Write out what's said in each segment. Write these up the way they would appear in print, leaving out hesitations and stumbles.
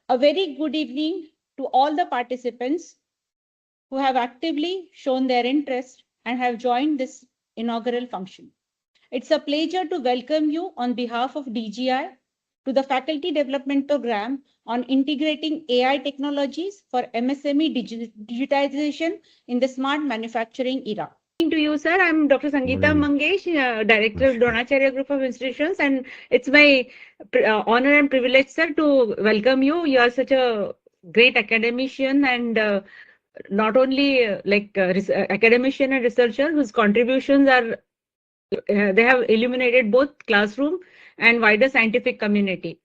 A very good evening to all the participants who have actively shown their interest and have joined this inaugural function. It's a pleasure to welcome you on behalf of DGI to the Faculty Development Program on integrating AI technologies for MSME digitization in the smart manufacturing era. To you, sir. I'm Dr. Sangeeta Mangesh, Director of Dronacharya Group of Institutions, and it's my honor and privilege, sir, to welcome you. You are such a great academician and not only academician and researcher whose contributions are they have illuminated both classroom and wider scientific community.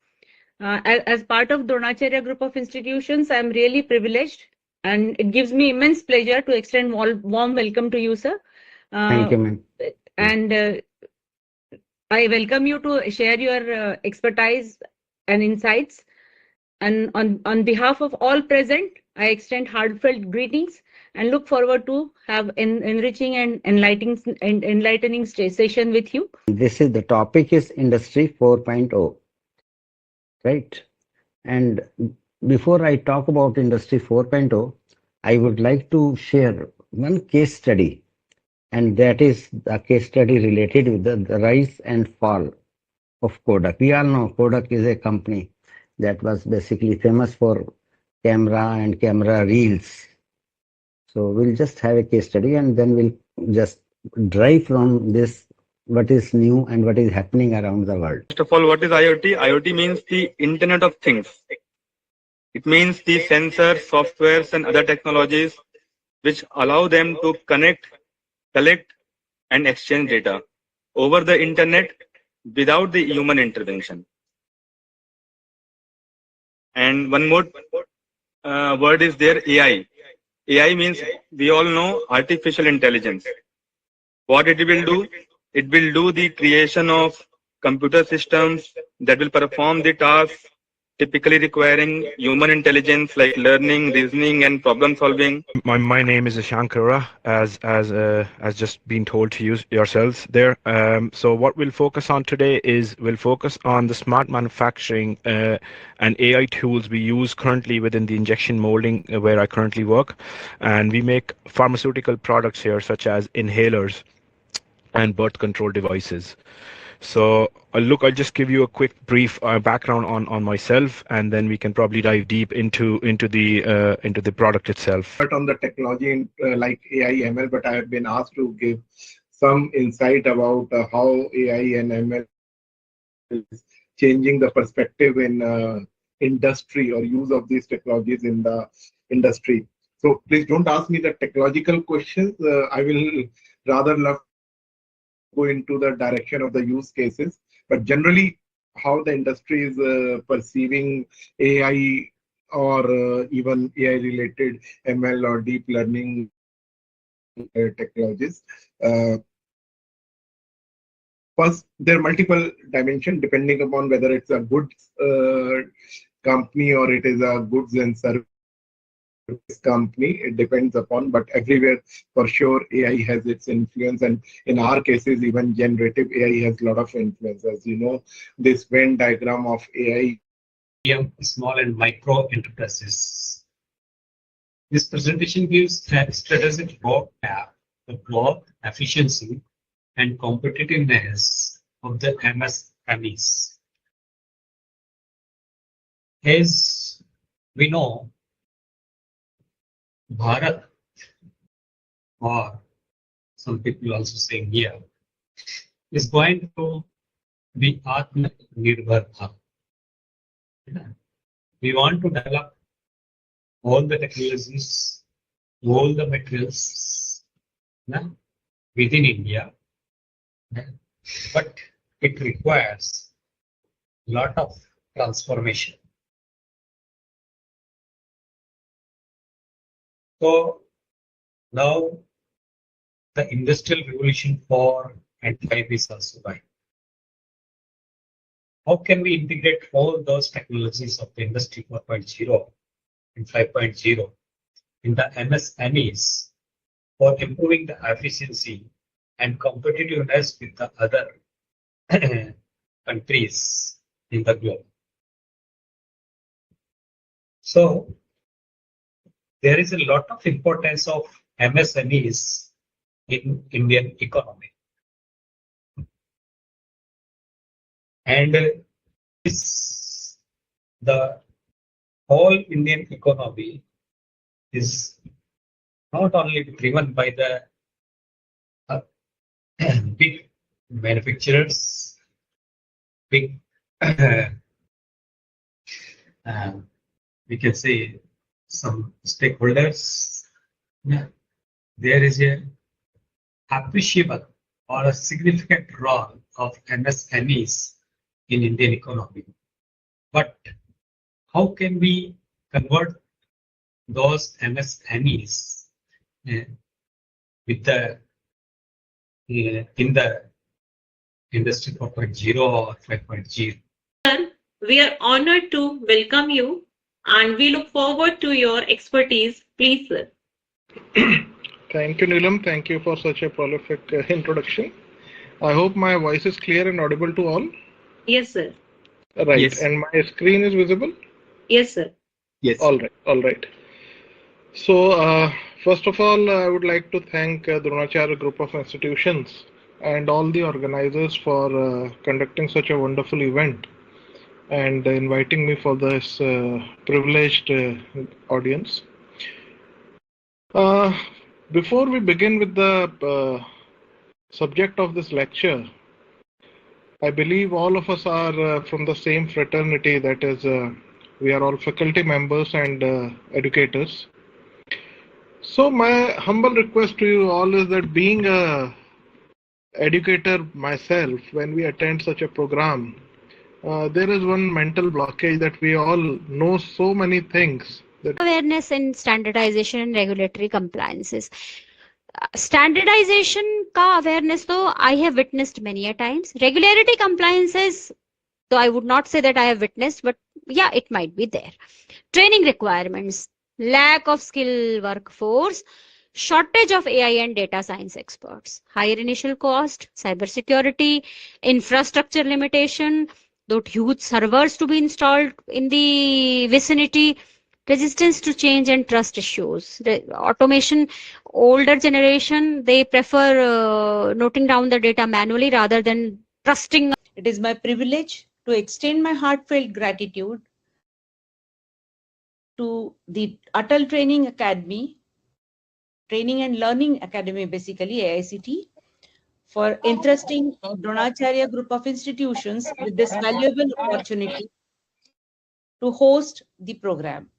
As part of Dronacharya Group of Institutions, I'm really privileged, and it gives me immense pleasure to extend warm welcome to you, sir. Thank you, ma'am. And I welcome you to share your expertise and insights. And on behalf of all present, I extend heartfelt greetings and look forward to have an enriching and enlightening session with you. The topic is Industry 4.0, right? And before I talk about Industry 4.0, I would like to share one case study, and that is the case study related with the rise and fall of Kodak. We all know Kodak is a company that was basically famous for camera and camera reels. So we'll just have a case study and then we'll just drive from this what is new and what is happening around the world. First of all, what is IoT? IoT means the Internet of Things. It means the sensors, softwares, and other technologies which allow them to connect, collect, and exchange data over the Internet without the human intervention. And one more word is there, AI. AI means, we all know, artificial intelligence. What it will do? It will do the creation of computer systems that will perform the tasks typically requiring human intelligence like learning, reasoning, and problem solving. My name is Shankara, as just been told to you yourselves there. So what we'll focus on today is we'll focus on the smart manufacturing and AI tools we use currently within the injection molding where I currently work, and we make pharmaceutical products here such as inhalers and birth control devices. So I'll just give you a quick brief background on myself, and then we can probably dive deep into the product itself. But on the technology like AI ML, but I have been asked to give some insight about how AI and ML is changing the perspective in industry or use of these technologies in the industry. So please don't ask me the technological questions. I will rather love go into the direction of the use cases, but generally how the industry is perceiving AI or even AI related ML or deep learning technologies. First, there are multiple dimensions depending upon whether it's a goods company or it is a goods and service company. It depends upon, but everywhere for sure AI has its influence, and in our cases even generative AI has a lot of influence. As you know, this Venn diagram of AI, small and micro enterprises. This presentation gives a strategic roadmap of growth, efficiency, and competitiveness of the MSMEs. As we know, Bharat, or some people also say India, is going to be Atmanirbhar Bharat. We want to develop all the technologies, all the materials within India, but it requires a lot of transformation. So now the industrial revolution 4 and 5 is also going. How can we integrate all those technologies of the industry 4.0 and 5.0 in the MSMEs for improving the efficiency and competitiveness with the other countries in the globe? So there is a lot of importance of MSMEs in Indian economy. And the whole Indian economy is not only driven by the big manufacturers, big, we can say some stakeholders. Yeah. There is a appreciable or a significant role of MSMEs in Indian economy. But how can we convert those MSMEs with the in the industry 4.0 or 5.0? We are honored to welcome you and we look forward to your expertise. Please, sir. Thank you, Neelam. Thank you for such a prolific introduction. I hope my voice is clear and audible to all. Yes, sir. Right. Yes. And my screen is visible? Yes, sir. Yes. All right. All right. So, first of all, I would like to thank Dronacharya Group of Institutions and all the organizers for conducting such a wonderful event and inviting me for this privileged audience. Before we begin with the subject of this lecture, I believe all of us are from the same fraternity, that is, we are all faculty members and educators. So my humble request to you all is that, being a educator myself, when we attend such a program, there is one mental blockage that we all know so many things. Awareness and standardization and regulatory compliances. Standardization ka awareness though I have witnessed many a times. Regularity compliances, though I would not say that I have witnessed, but yeah, it might be there. Training requirements, lack of skilled workforce, shortage of AI and data science experts, higher initial cost, cybersecurity, infrastructure limitation, though huge servers to be installed in the vicinity, resistance to change and trust issues. The automation, older generation, they prefer noting down the data manually rather than trusting. It is my privilege to extend my heartfelt gratitude to the ATAL Training Academy, Training and Learning Academy, basically AICTE, for entrusting Dronacharya Group of Institutions with this valuable opportunity to host the program.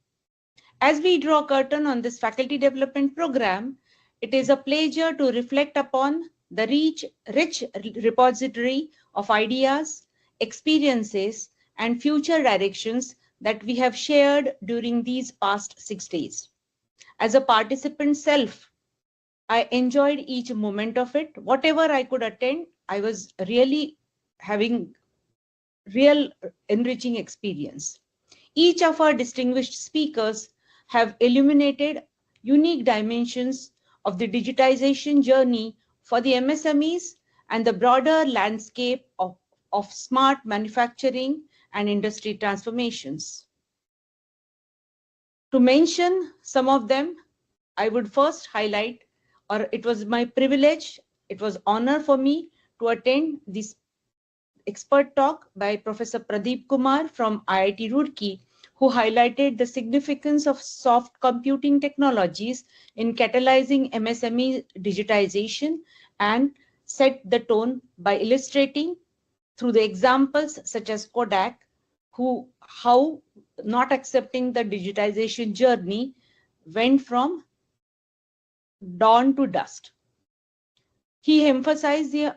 As we draw curtain on this faculty development program, it is a pleasure to reflect upon the rich repository of ideas, experiences, and future directions that we have shared during these past 6 days. As a participant self, I enjoyed each moment of it. Whatever I could attend, I was really having real enriching experience. Each of our distinguished speakers have illuminated unique dimensions of the digitization journey for the MSMEs and the broader landscape of smart manufacturing and industry transformations. To mention some of them, I would first highlight, or it was my privilege, it was honor for me to attend this expert talk by Professor Deepak Kumar from IIT Roorkee, who highlighted the significance of soft computing technologies in catalyzing MSME digitization and set the tone by illustrating through the examples such as Kodak, how not accepting the digitization journey went from dawn to dust. He emphasized the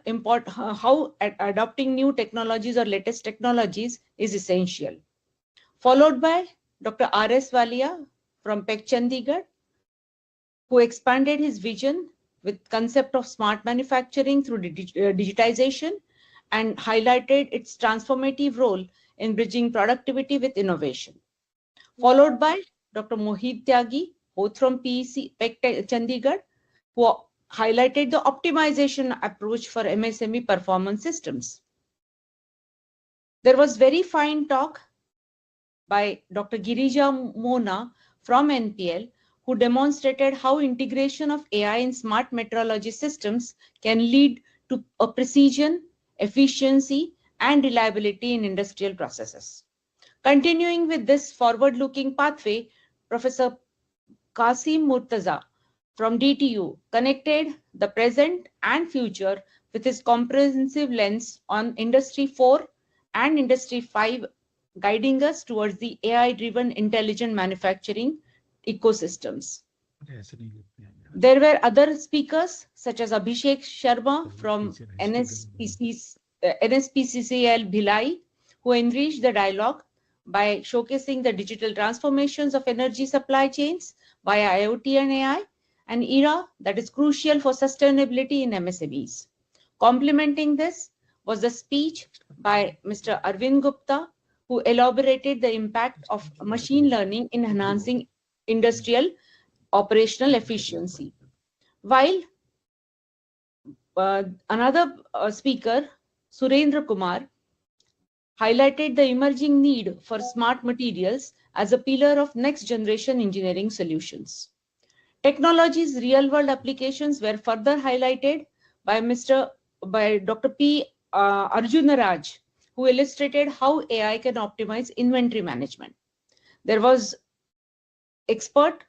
how adopting new technologies or latest technologies is essential. Followed by Dr. R.S. Walia from PEC Chandigarh, who expanded his vision with concept of smart manufacturing through digitization and highlighted its transformative role in bridging productivity with innovation. Followed by Dr. Mohit Tyagi, both from PEC Chandigarh, who highlighted the optimization approach for MSME performance systems. There was very fine talk by Dr. Girija Mona from NPL, who demonstrated how integration of AI in smart metrology systems can lead to a precision, efficiency, and reliability in industrial processes. Continuing with this forward-looking pathway, Professor Qasim Murtaza from DTU connected the present and future with his comprehensive lens on Industry 4 and Industry 5, guiding us towards the AI-driven intelligent manufacturing ecosystems. There were other speakers such as Abhishek Sharma from NSPCCL Bhilai, who enriched the dialogue by showcasing the digital transformations of energy supply chains via IoT and AI, an era that is crucial for sustainability in MSMEs. Complementing this was the speech by Mr. Arvind Gupta, who elaborated the impact of machine learning in enhancing industrial operational efficiency. While another speaker, Surendra Kumar, highlighted the emerging need for smart materials as a pillar of next generation engineering solutions. Technology's real-world applications were further highlighted by Dr. P. Arjunaraj, who illustrated how AI can optimize inventory management. There was expert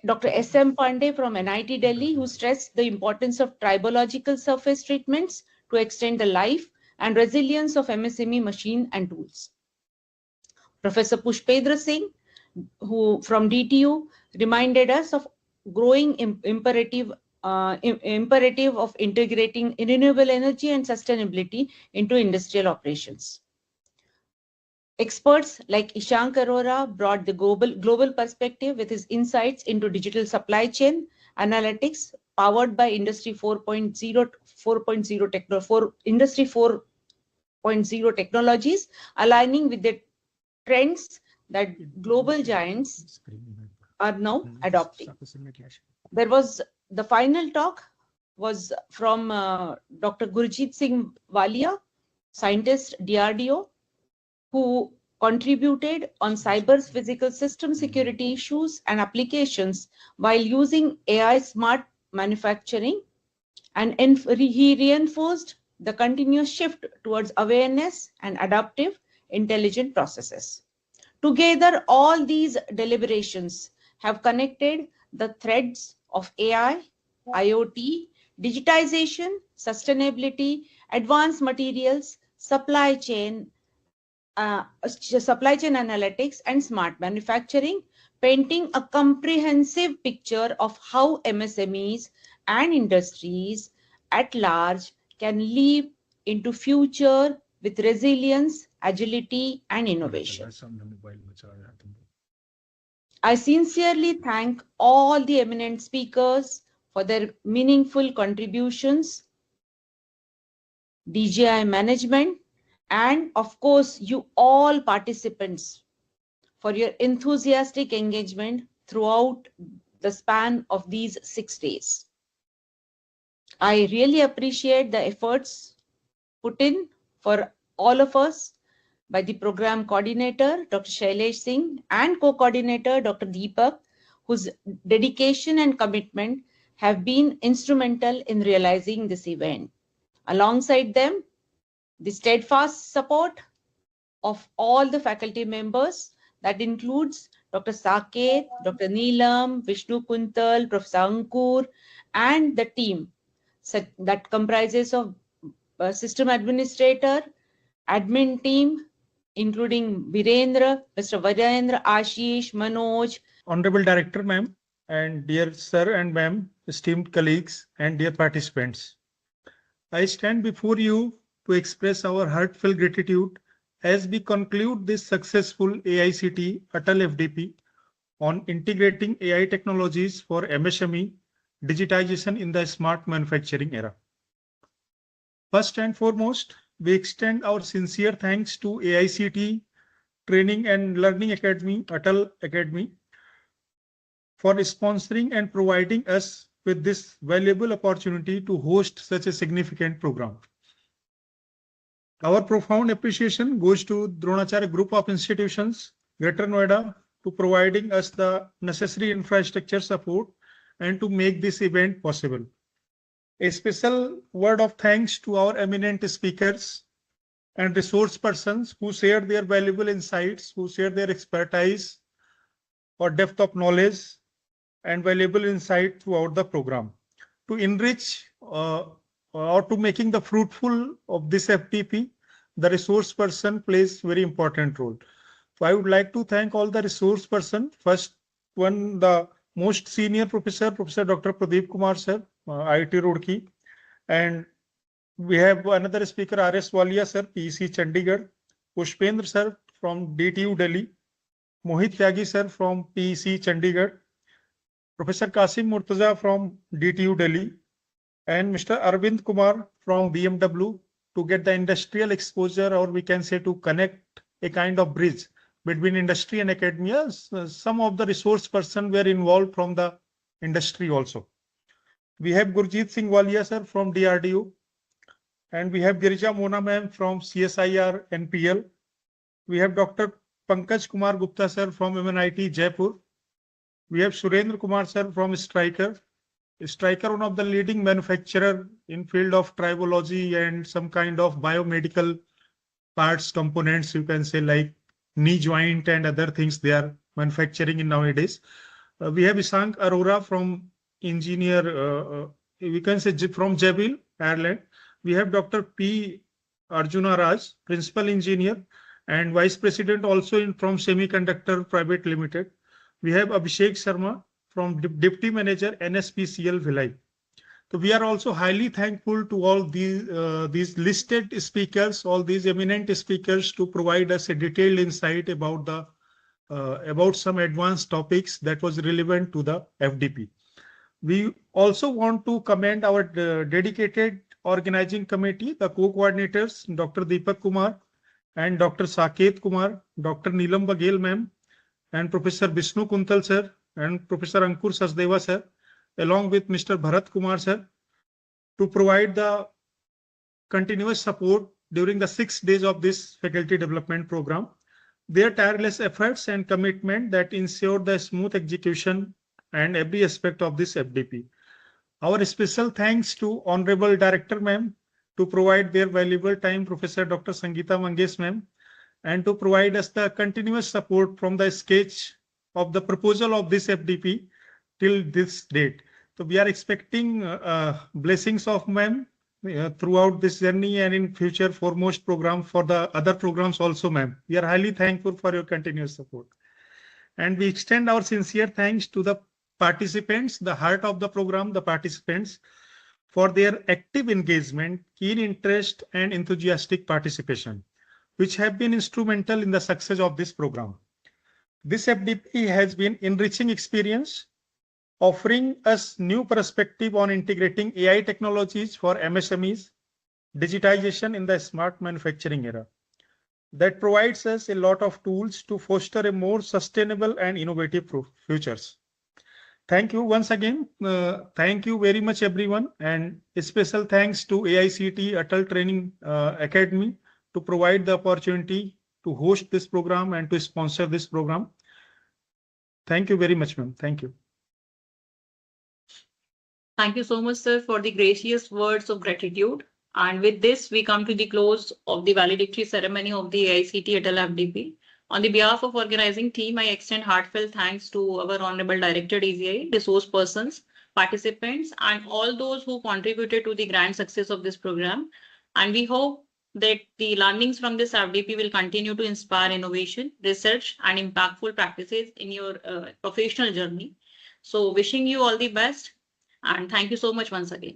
Dr. S.M. Pandey from NIT Delhi, who stressed the importance of tribological surface treatments to extend the life and resilience of MSME machine and tools. Professor Pushpendra Singh, who from DTU, reminded us of growing imperative of integrating renewable energy and sustainability into industrial operations. Experts like Ishank Arora brought the global perspective with his insights into digital supply chain analytics powered by Industry 4.0 technologies, aligning with the trends that global giants are now adopting. There was the final talk was from Dr. Gurjeet Singh Walia, scientist DRDO, who contributed on cyber's physical system security issues and applications while using AI smart manufacturing, and he reinforced the continuous shift towards awareness and adaptive intelligent processes. Together, all these deliberations have connected the threads of AI, IoT, digitization, sustainability, advanced materials, supply chain analytics, and smart manufacturing, painting a comprehensive picture of how MSMEs and industries at large can leap into future with resilience, agility, and innovation. I sincerely thank all the eminent speakers for their meaningful contributions, DGI management, and of course, you all participants for your enthusiastic engagement throughout the span of these 6 days. I really appreciate the efforts put in for all of us by the program coordinator, Dr. Shailesh Singh, and co-coordinator, Dr. Deepak, whose dedication and commitment have been instrumental in realizing this event. Alongside them, the steadfast support of all the faculty members, that includes Dr. Saket, Dr. Neelam, Vishnu Kuntal, Professor Ankur, and the team that comprises of system administrator, admin team, including Virendra, Mr. Virendra, Ashish, Manoj. Honorable Director, ma'am, and dear sir and ma'am, esteemed colleagues and dear participants. I stand before you to express our heartfelt gratitude as we conclude this successful AICTE ATAL FDP on integrating AI technologies for MSME digitization in the smart manufacturing era. First and foremost, we extend our sincere thanks to AICTE Training and Learning Academy, ATAL Academy, for sponsoring and providing us with this valuable opportunity to host such a significant program. Our profound appreciation goes to Dronacharya Group of Institutions Greater Noida to providing us the necessary infrastructure support and to make this event possible. A special word of thanks to our eminent speakers and resource persons who shared their valuable insights, who shared their expertise or depth of knowledge and valuable insight throughout the program. To enrich or to making the fruitful of this FDP, the resource person plays very important role. So I would like to thank all the resource person. First one, the most senior professor, Professor Dr. Deepak Kumar sir, IIT Roorkee, and we have another speaker, R.S. Walia sir, PEC Chandigarh, Pushpendra sir from DTU Delhi, Mohit Tyagi sir from PEC Chandigarh, Professor Qasim Murtaza from DTU Delhi, and Mr. Arvind Kumar from BMW to get the industrial exposure, or we can say to connect a kind of bridge between industry and academia. Some of the resource persons were involved from the industry also. We have Gurjeet Singh Walia sir from DRDO, and we have Girija Mona ma'am from CSIR NPL. We have Dr. Pankaj Kumar Gupta sir from MNIT Jaipur. We have Surendra Kumar sir from Striker, one of the leading manufacturer in field of tribology and some kind of biomedical parts, components, you can say like knee joint and other things they are manufacturing in nowadays. We have Isank Arora from engineer, we can say from Jabil, Ireland. We have Dr. P. Arjuna Raj, principal engineer and vice president also from Semiconductor Private Limited. We have Abhishek Sharma from Deputy Manager NSPCL Bhilai. So we are also highly thankful to all these listed speakers, all these eminent speakers to provide us a detailed insight about the about some advanced topics that was relevant to the FDP. We also want to commend our dedicated organizing committee, the co-coordinators, Dr. Deepak Kumar and Dr. Saket Kumar, Dr. Neelam Baghel ma'am, and Professor Vishnu Kuntal sir, and Professor Ankur Sachdeva sir, along with Mr. Bharat Kumar sir, to provide the continuous support during the 6 days of this faculty development program. Their tireless efforts and commitment that ensured the smooth execution and every aspect of this FDP. Our special thanks to Honorable Director ma'am to provide their valuable time, Professor Dr. Sangeeta Mangesh ma'am, and to provide us the continuous support from the sketch of the proposal of this FDP till this date. So we are expecting blessings of ma'am throughout this journey and in future foremost program for the other programs also, ma'am. We are highly thankful for your continuous support. And we extend our sincere thanks to the participants, the heart of the program, the participants, for their active engagement, keen interest, and enthusiastic participation, which have been instrumental in the success of this program. This FDP has been enriching experience, offering us new perspective on integrating AI technologies for MSMEs, digitization in the smart manufacturing era. That provides us a lot of tools to foster a more sustainable and innovative futures. Thank you once again. Thank you very much, everyone. And a special thanks to AICTE ATAL Training Academy to provide the opportunity to host this program and to sponsor this program. Thank you very much, ma'am. Thank you. Thank you so much, sir, for the gracious words of gratitude. And with this, we come to the close of the valedictory ceremony of the AICTE ATAL FDP. On the behalf of organizing team, I extend heartfelt thanks to our Honorable Director DCI, resource persons, participants, and all those who contributed to the grand success of this program. And we hope that the learnings from this FDP will continue to inspire innovation, research, and impactful practices in your professional journey. So wishing you all the best, and thank you so much once again.